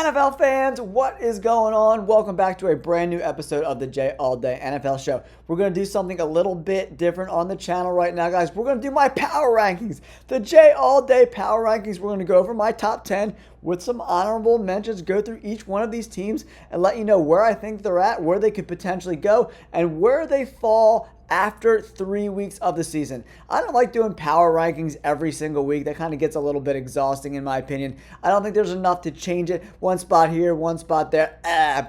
NFL fans, what is going on? Welcome back to a brand new episode of the J All Day NFL Show. We're going to do something a little bit different on the channel right now, guys. We're going to do my power rankings, the J All Day power rankings. We're going to go over my top 10 with some honorable mentions, go through each one of these teams and let you know where I think they're at, where they could potentially go, and where they fall after 3 weeks of the season. I don't like doing power rankings every single week. That kind of gets a little bit exhausting in my opinion. I don't think there's enough to change it. One spot here, one spot there.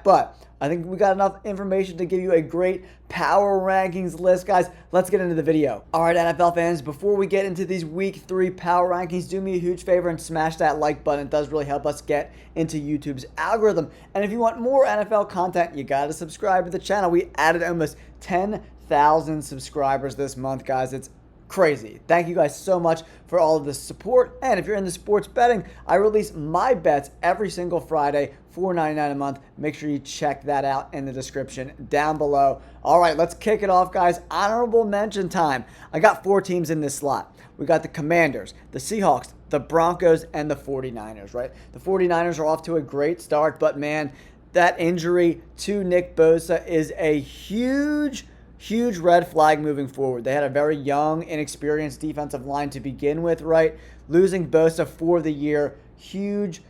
But I think we got enough information to give you a great power rankings list, guys. Let's get into the video. All right, NFL fans, before we get into these week 3 power rankings, do me a huge favor and smash that like button. It does really help us get into YouTube's algorithm. And if you want more NFL content, you got to subscribe to the channel. We added almost 10,000 subscribers this month, guys. It's crazy. Thank you guys so much for all of the support. And if you're into sports betting, I release my bets every single Friday, $4.99 a month. Make sure you check that out in the description down below. All right, let's kick it off, guys. Honorable mention time. I got 4 teams in this slot. We got the Commanders, the Seahawks, the Broncos, and the 49ers, right? The 49ers are off to a great start, but man, that injury to Nick Bosa is a huge red flag moving forward. They had a very young, inexperienced defensive line to begin with, right? Losing Bosa for the year, huge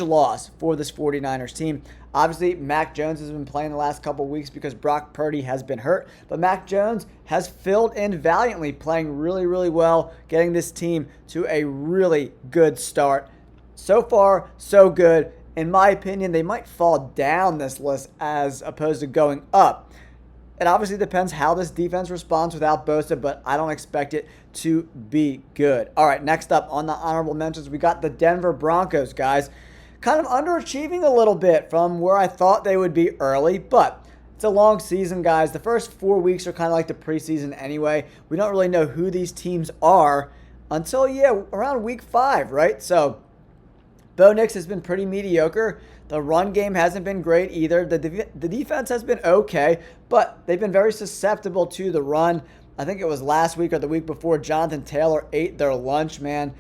loss for this 49ers team. Obviously, Mac Jones has been playing the last couple weeks because Brock Purdy has been hurt, but Mac Jones has filled in valiantly, playing really well, getting this team to a really good start. So far, so good. In my opinion, they might fall down this list as opposed to going up. It obviously depends how this defense responds without Bosa, but I don't expect it to be good. All right, next up on the honorable mentions, we got the Denver Broncos, guys. Kind of underachieving a little bit from where I thought they would be early, but it's a long season, guys. The first 4 weeks are kind of like the preseason anyway. We don't really know who these teams are until, around week 5, right? So Bo Nix has been pretty mediocre. The run game hasn't been great either. The defense has been okay, but they've been very susceptible to the run. I think it was last week or the week before, Jonathan Taylor ate their lunch, man.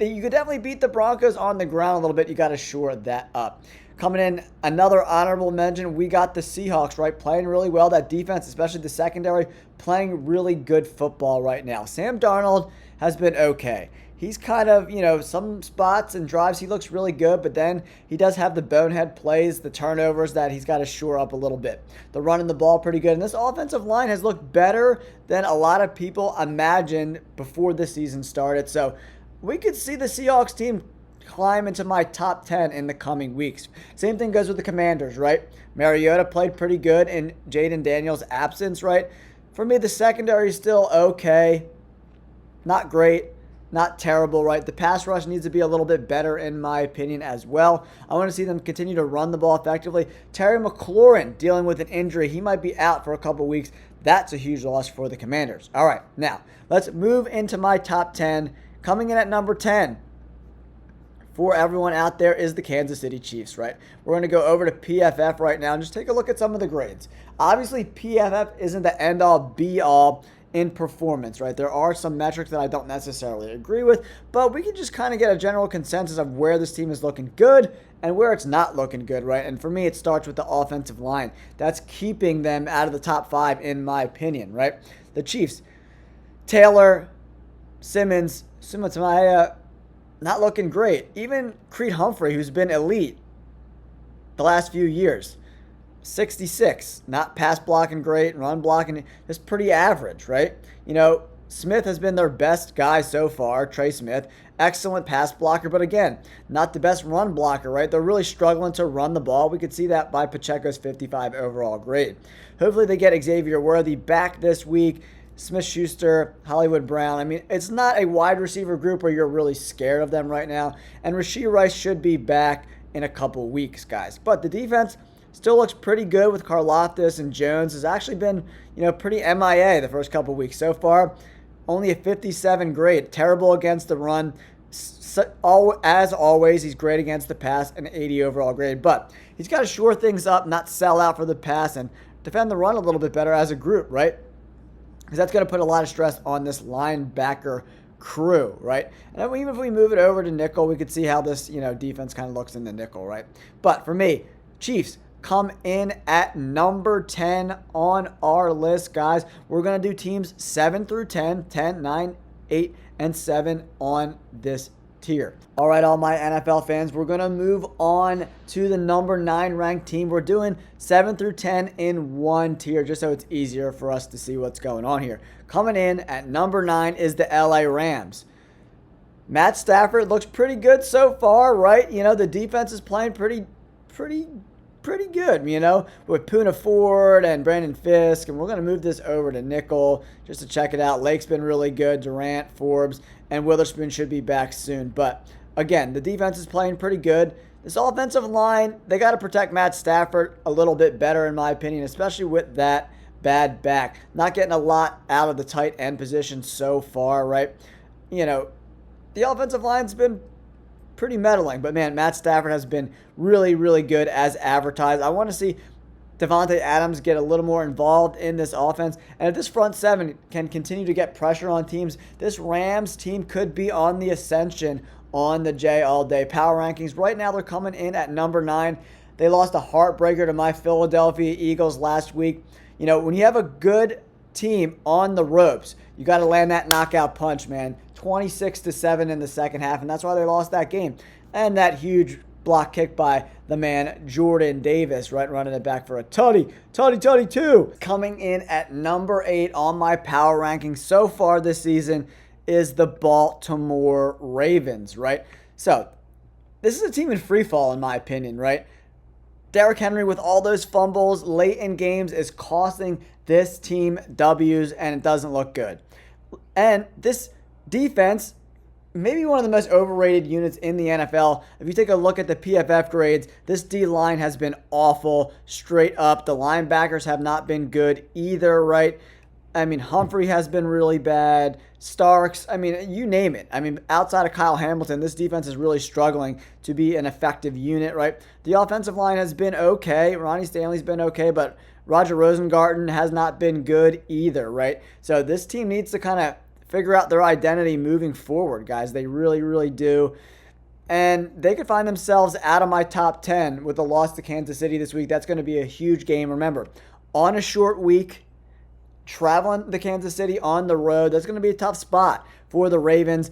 You could definitely beat the Broncos on the ground a little bit. You got to shore that up. Coming in, another honorable mention, we got the Seahawks, right? Playing really well. That defense, especially the secondary, playing really good football right now. Sam Darnold has been okay. He's kind of, some spots and drives he looks really good, but then he does have the bonehead plays, the turnovers that he's got to shore up a little bit. The running the ball pretty good. And this offensive line has looked better than a lot of people imagined before the season started. So we could see the Seahawks team climb into my top 10 in the coming weeks. Same thing goes with the Commanders, right? Mariota played pretty good in Jaden Daniels' absence, right? For me, the secondary is still okay. Not great. Not terrible, right? The pass rush needs to be a little bit better, in my opinion, as well. I want to see them continue to run the ball effectively. Terry McLaurin dealing with an injury. He might be out for a couple weeks. That's a huge loss for the Commanders. All right, now let's move into my top 10. Coming in at number 10 for everyone out there is the Kansas City Chiefs, right? We're going to go over to PFF right now and just take a look at some of the grades. Obviously, PFF isn't the end-all, be-all in performance, right? There are some metrics that I don't necessarily agree with, but we can just kind of get a general consensus of where this team is looking good and where it's not looking good, right? And for me, it starts with the offensive line. That's keeping them out of the top 5, in my opinion, right? The Chiefs, Taylor, Simmons, Sumatamaya, not looking great. Even Creed Humphrey, who's been elite the last few years, 66, not pass blocking great, run blocking, just pretty average, right? Smith has been their best guy so far, Trey Smith. Excellent pass blocker, but again, not the best run blocker, right? They're really struggling to run the ball. We could see that by Pacheco's 55 overall grade. Hopefully they get Xavier Worthy back this week. Smith-Schuster, Hollywood Brown. I mean, it's not a wide receiver group where you're really scared of them right now. And Rashee Rice should be back in a couple weeks, guys. But the defense still looks pretty good with Karlaftis, and Jones has actually been, pretty MIA the first couple weeks. So far, only a 57 grade. Terrible against the run. As always, he's great against the pass, an 80 overall grade. But he's got to shore things up, not sell out for the pass, and defend the run a little bit better as a group, right? Because that's going to put a lot of stress on this linebacker crew, right? And then even if we move it over to nickel, we could see how this, defense kind of looks in the nickel, right? But for me, Chiefs come in at number 10 on our list, guys. We're going to do teams 7 through 10, 10, 9, 8, and 7 on this tier. All right, all my NFL fans, we're going to move on to the number 9 ranked team. We're doing 7 through 10 in one tier just so it's easier for us to see what's going on here. Coming in at number 9 is the LA Rams. Matt Stafford looks pretty good so far, right? The defense is playing pretty good, with Poona Ford and Brandon Fisk. And we're going to move this over to nickel just to check it out. Lake's been really good. Durant, Forbes, and Witherspoon should be back soon. But again, the defense is playing pretty good. This offensive line, they got to protect Matt Stafford a little bit better, in my opinion, especially with that bad back. Not getting a lot out of the tight end position so far, right? The offensive line's been pretty meddling, but man, Matt Stafford has been really, really good as advertised. I want to see Devontae Adams get a little more involved in this offense, and if this front seven can continue to get pressure on teams, this Rams team could be on the ascension on the J All Day Power Rankings. Right now, they're coming in at number 9. They lost a heartbreaker to my Philadelphia Eagles last week. When you have a good team on the ropes, you got to land that knockout punch, man. 26-7 in the second half, and that's why they lost that game. And that huge block kick by the man Jordan Davis, right, running it back for a tutty too. Coming in at number 8 on my power rankings so far this season is the Baltimore Ravens, right? So this is a team in free fall, in my opinion, right? Derrick Henry, with all those fumbles late in games, is costing this team W's, and it doesn't look good. And this defense, maybe one of the most overrated units in the NFL. If you take a look at the PFF grades, this D-line has been awful straight up. The linebackers have not been good either, right? Humphrey has been really bad. Starks, you name it. Outside of Kyle Hamilton, this defense is really struggling to be an effective unit, right? The offensive line has been okay. Ronnie Stanley's been okay, but Roger Rosengarten has not been good either, right? So this team needs to kind of figure out their identity moving forward, guys. They really, really do. And they could find themselves out of my top 10 with a loss to Kansas City this week. That's going to be a huge game. Remember, on a short week, traveling to Kansas City on the road, that's going to be a tough spot for the Ravens.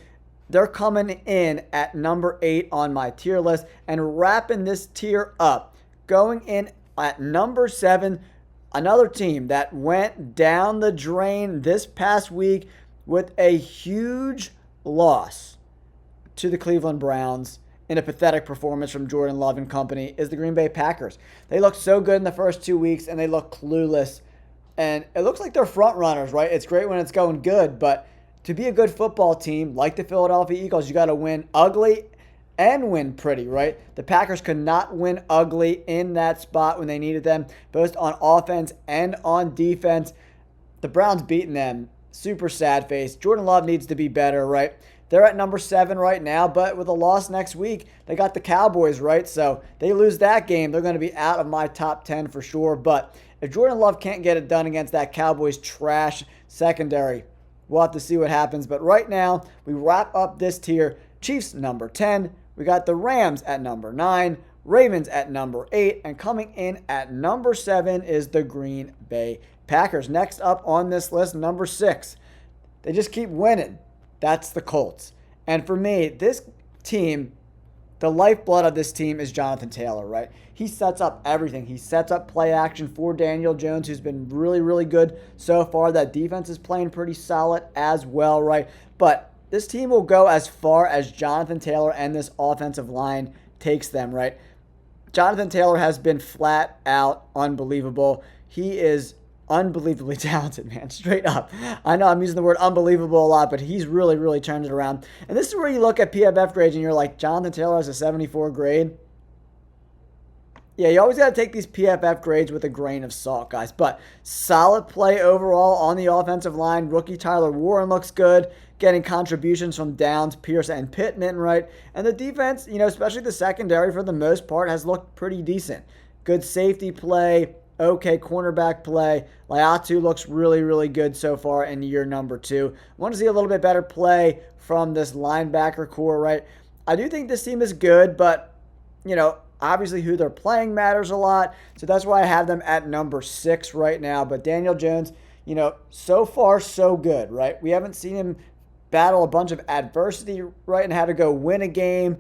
They're coming in at number 8 on my tier list, and wrapping this tier up, going in at number 7, another team that went down the drain this past week with a huge loss to the Cleveland Browns in a pathetic performance from Jordan Love and company, is the Green Bay Packers. They looked so good in the first 2 weeks, and they look clueless. And it looks like they're front runners, right? It's great when it's going good, but to be a good football team like the Philadelphia Eagles, you got to win ugly and win pretty, right? The Packers could not win ugly in that spot when they needed them, both on offense and on defense. The Browns beating them. Super sad face. Jordan Love needs to be better, right? They're at number 7 right now, but with a loss next week, they got the Cowboys, right? So they lose that game, they're going to be out of my top 10 for sure. But if Jordan Love can't get it done against that Cowboys trash secondary, we'll have to see what happens. But right now, we wrap up this tier. Chiefs number 10. We got the Rams at number 9. Ravens at number 8. And coming in at number 7 is the Green Bay Packers. Next up on this list, number 6. They just keep winning. That's the Colts. And for me, this team, the lifeblood of this team is Jonathan Taylor, right? He sets up everything. He sets up play action for Daniel Jones, who's been really, really good so far. That defense is playing pretty solid as well, right? But this team will go as far as Jonathan Taylor and this offensive line takes them, right? Jonathan Taylor has been flat out unbelievable. He is unbelievably talented, man, straight up. I know I'm using the word unbelievable a lot, but he's really, really turned it around. And this is where you look at PFF grades and you're like, Jonathan Taylor has a 74 grade. Yeah, you always got to take these PFF grades with a grain of salt, guys. But solid play overall on the offensive line. Rookie Tyler Warren looks good, getting contributions from Downs, Pierce, and Pittman, right? And the defense, especially the secondary for the most part, has looked pretty decent. Good safety play. okay cornerback play. Laiatu looks really, really good so far in year number 2. I want to see a little bit better play from this linebacker core, right? I do think this team is good, but, obviously who they're playing matters a lot. So that's why I have them at number 6 right now. But Daniel Jones, so far so good, right? We haven't seen him battle a bunch of adversity, right, and had to go win a game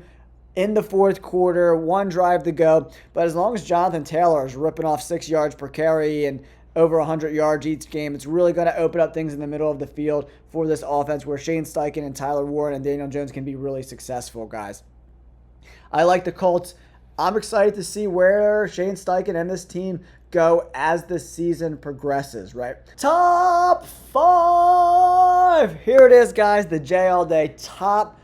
in the fourth quarter, one drive to go. But as long as Jonathan Taylor is ripping off 6 yards per carry and over 100 yards each game, it's really going to open up things in the middle of the field for this offense where Shane Steichen and Tyler Warren and Daniel Jones can be really successful, guys. I like the Colts. I'm excited to see where Shane Steichen and this team go as the season progresses, right? Top 5! Here it is, guys, the J All Day Top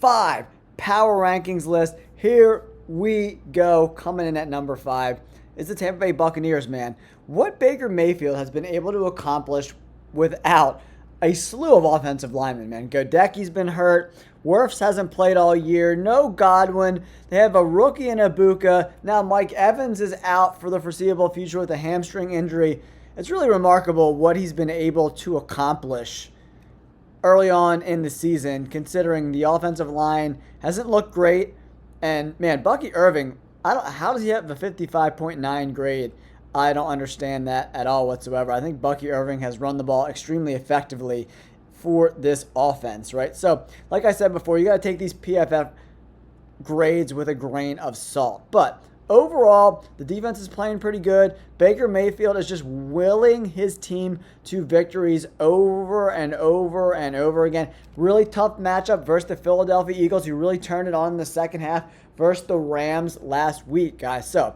5 Power Rankings list. Here we go. Coming in at number 5 is the Tampa Bay Buccaneers, man. What Baker Mayfield has been able to accomplish without a slew of offensive linemen, man. Godecki's been hurt. Wirfs hasn't played all year. No Godwin. They have a rookie in Ibuka. Now Mike Evans is out for the foreseeable future with a hamstring injury. It's really remarkable what he's been able to accomplish early on in the season, considering the offensive line hasn't looked great. And, man, Bucky Irving, how does he have a 55.9 grade? I don't understand that at all whatsoever. I think Bucky Irving has run the ball extremely effectively for this offense, right? So, like I said before, you got to take these PFF grades with a grain of salt. But overall, the defense is playing pretty good. Baker Mayfield is just willing his team to victories over and over and over again. Really tough matchup versus the Philadelphia Eagles, who really turned it on in the second half versus the Rams last week, guys. So,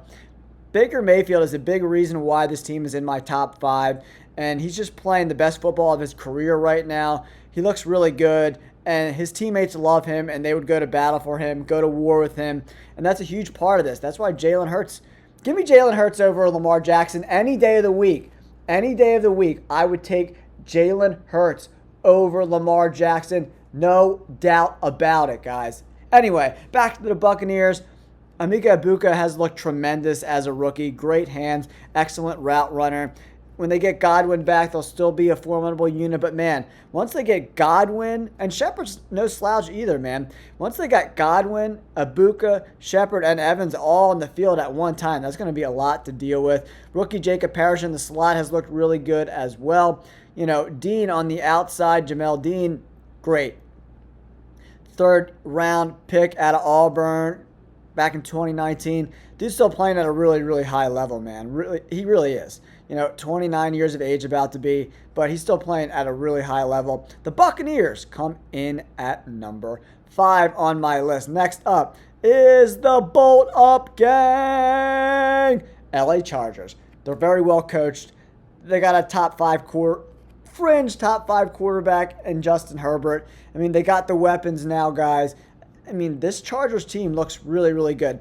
Baker Mayfield is a big reason why this team is in my top 5, and he's just playing the best football of his career right now. He looks really good, and his teammates love him, and they would go to battle for him, go to war with him, and that's a huge part of this. That's why Jalen Hurts, give me Jalen Hurts over Lamar Jackson any day of the week. Any day of the week, I would take Jalen Hurts over Lamar Jackson. No doubt about it, guys. Anyway, back to the Buccaneers. Emeka Egbuka has looked tremendous as a rookie. Great hands, excellent route runner. When they get Godwin back, they'll still be a formidable unit. But, man, once they get Godwin, and Shepard's no slouch either, man. Once they got Godwin, Egbuka, Shepard, and Evans all in the field at one time, that's going to be a lot to deal with. Rookie Jacob Parrish in the slot has looked really good as well. Dean on the outside, Jamel Dean, great. 3rd round pick out of Auburn back in 2019. Dude's still playing at a really, really high level, man. He really is. 29 years of age about to be, but he's still playing at a really high level. The Buccaneers come in at number 5 on my list. Next up is the Bolt Up Gang, LA Chargers. They're very well coached. They got a fringe top 5 quarterback in Justin Herbert. I mean, they got the weapons now, guys. I mean, this Chargers team looks really, really good.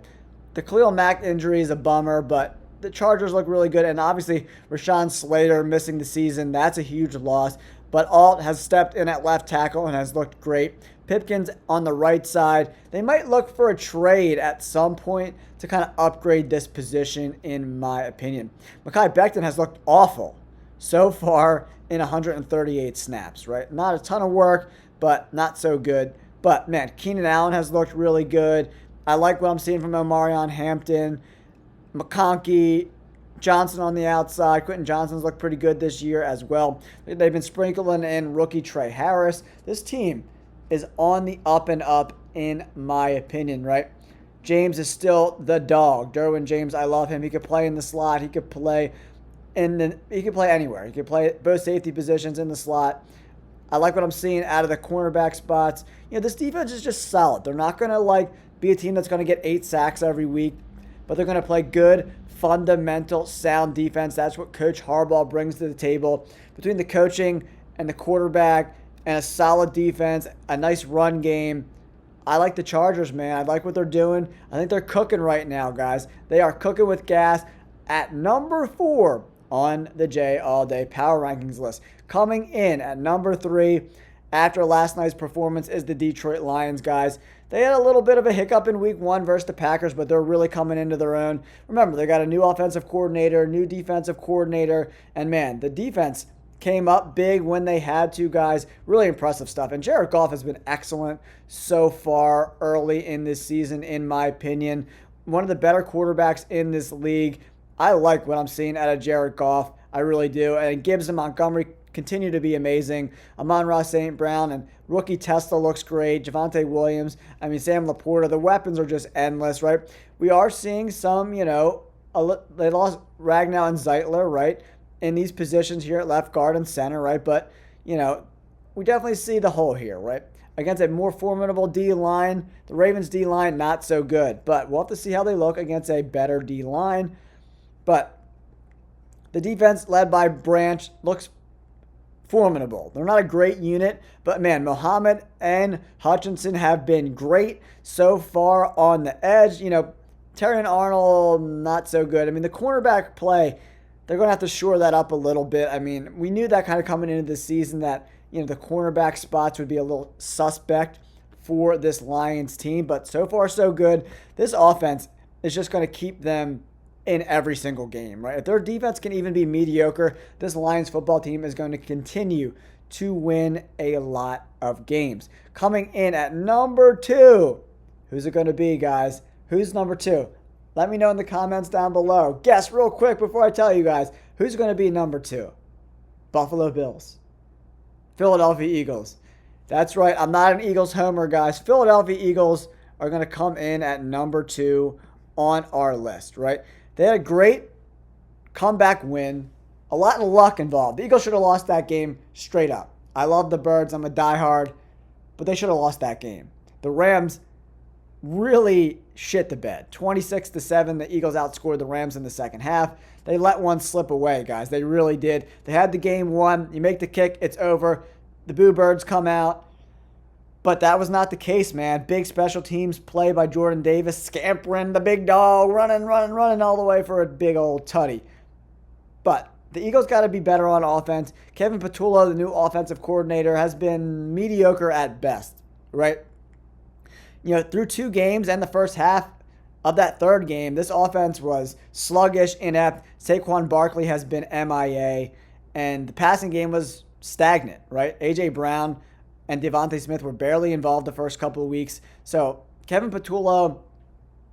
The Khalil Mack injury is a bummer, but the Chargers look really good. And obviously, Rashawn Slater missing the season, that's a huge loss. But Alt has stepped in at left tackle and has looked great. Pipkins on the right side. They might look for a trade at some point to kind of upgrade this position, in my opinion. Mekhi Becton has looked awful so far in 138 snaps, right? Not a ton of work, but not so good. But, man, Keenan Allen has looked really good. I like what I'm seeing from Omarion Hampton. McConkey, Johnson on the outside. Quentin Johnson's looked pretty good this year as well. They've been sprinkling in rookie Trey Harris. This team is on the up and up, in my opinion, right? James is still the dog. Derwin James, I love him. He could play in the slot. He could play anywhere. He could play both safety positions in the slot. I like what I'm seeing out of the cornerback spots. This defense is just solid. They're not going to be a team that's going to get 8 sacks every week, but they're going to play good, fundamental, sound defense. That's what Coach Harbaugh brings to the table. Between the coaching and the quarterback and a solid defense, a nice run game, I like the Chargers, man. I like what they're doing. I think they're cooking right now, guys. They are cooking with gas. At number 4 on the J All Day Power Rankings list, coming in at number 3, after last night's performance is the Detroit Lions, guys. They had a little bit of a hiccup in week 1 versus the Packers, but they're really coming into their own. Remember, they got a new offensive coordinator, new defensive coordinator, and man, the defense came up big when they had to, guys. Really impressive stuff. And Jared Goff has been excellent so far early in this season, in my opinion. One of the better quarterbacks in this league. I like what I'm seeing out of Jared Goff. I really do. And Gibbs and Montgomery continue to be amazing. Amon-Ra St. Brown and rookie Tesla looks great. Javonte Williams. Sam Laporta. The weapons are just endless, right? We are seeing some, they lost Ragnow and Zeitler, right, in these positions here at left guard and center, right? But, we definitely see the hole here, right? Against a more formidable D-line. The Ravens D-line, not so good. But we'll have to see how they look against a better D-line. But the defense led by Branch looks formidable. They're not a great unit, but man, Muhammad and Hutchinson have been great so far on the edge. Terry and Arnold, not so good. The cornerback play, they're going to have to shore that up a little bit. We knew that kind of coming into the season that, the cornerback spots would be a little suspect for this Lions team, but so far so good. This offense is just going to keep them in every single game, right? If their defense can even be mediocre, this Lions football team is going to continue to win a lot of games. Coming in at number 2, who's it going to be, guys? Who's number 2? Let me know in the comments down below. Guess real quick before I tell you guys, who's going to be number 2? Buffalo Bills. Philadelphia Eagles. That's right, I'm not an Eagles homer, guys. Philadelphia Eagles are going to come in at number 2 on our list, right? They had a great comeback win. A lot of luck involved. The Eagles should have lost that game straight up. I love the Birds. I'm a diehard. But they should have lost that game. The Rams really shit the bed. 26-7. The Eagles outscored the Rams in the second half. They let one slip away, guys. They really did. They had the game won. You make the kick, it's over. The Boo Birds come out. But that was not the case, man. Big special teams play by Jordan Davis, scampering the big dog, running all the way for a big old tutty. But the Eagles got to be better on offense. Kevin Patullo, the new offensive coordinator, has been mediocre at best, right? Through 2 games and the first half of that third game, this offense was sluggish, inept. Saquon Barkley has been MIA, and the passing game was stagnant, right? A.J. Brown and Devontae Smith were barely involved the first couple of weeks. So Kevin Patullo,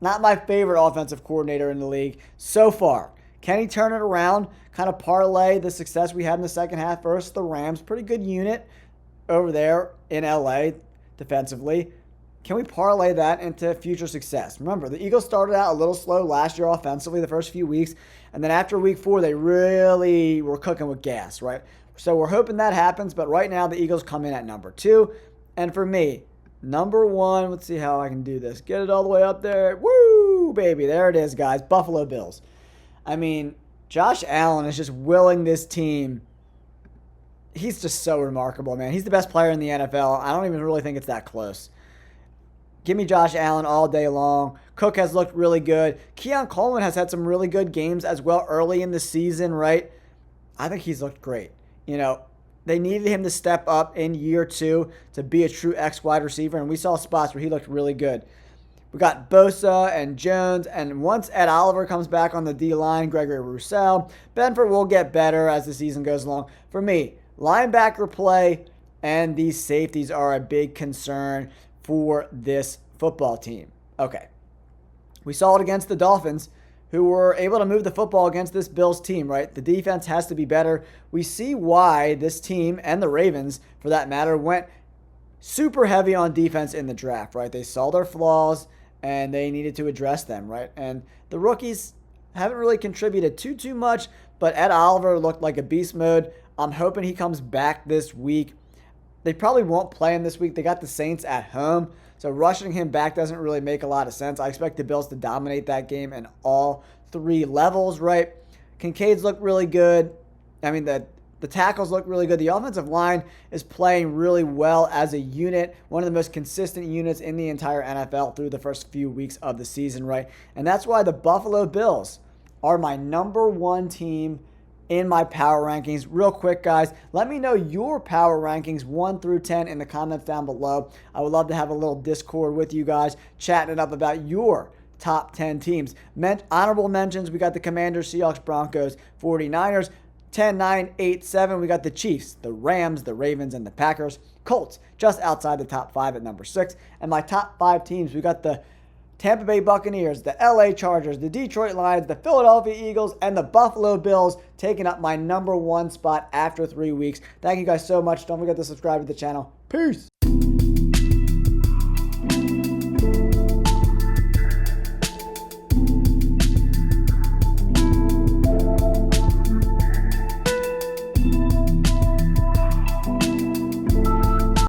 not my favorite offensive coordinator in the league so far. Can he turn it around? Kind of parlay the success we had in the second half versus the Rams. Pretty good unit over there in LA defensively. Can we parlay that into future success? Remember, the Eagles started out a little slow last year offensively the first few weeks. And then after week 4, they really were cooking with gas, right? So we're hoping that happens, but right now the Eagles come in at number 2. And for me, number 1, let's see how I can do this. Get it all the way up there. Woo, baby. There it is, guys. Buffalo Bills. Josh Allen is just willing this team. He's just so remarkable, man. He's the best player in the NFL. I don't even really think it's that close. Give me Josh Allen all day long. Cook has looked really good. Keon Coleman has had some really good games as well early in the season, right? I think he's looked great. They needed him to step up in year 2 to be a true X wide receiver, and we saw spots where he looked really good. We got Bosa and Jones, and once Ed Oliver comes back on the D-line, Gregory Rousseau, Benford will get better as the season goes along. For me, linebacker play and these safeties are a big concern for this football team. Okay. We saw it against the Dolphins, who were able to move the football against this Bills team, right? The defense has to be better. We see why this team, and the Ravens, for that matter, went super heavy on defense in the draft, right? They saw their flaws, and they needed to address them, right? And the rookies haven't really contributed too much, but Ed Oliver looked like a beast mode. I'm hoping he comes back this week. They probably won't play him this week. They got the Saints at home, so rushing him back doesn't really make a lot of sense. I expect the Bills to dominate that game in all 3 levels, right? Kincaid's look really good. The tackles look really good. The offensive line is playing really well as a unit, one of the most consistent units in the entire NFL through the first few weeks of the season, right? And that's why the Buffalo Bills are my number 1 team in my power rankings. Real quick, guys, let me know your power rankings 1 through 10 in the comments down below. I would love to have a little Discord with you guys, chatting it up about your top 10 teams. Honorable mentions, we got the Commanders, Seahawks, Broncos, 49ers. 10, 9, 8, 7, we got the Chiefs, the Rams, the Ravens, and the Packers. Colts, just outside the top 5 at number 6. And my top 5 teams, we got the Tampa Bay Buccaneers, the LA Chargers, the Detroit Lions, the Philadelphia Eagles, and the Buffalo Bills, taking up my number 1 spot after 3 weeks. Thank you guys so much. Don't forget to subscribe to the channel. Peace.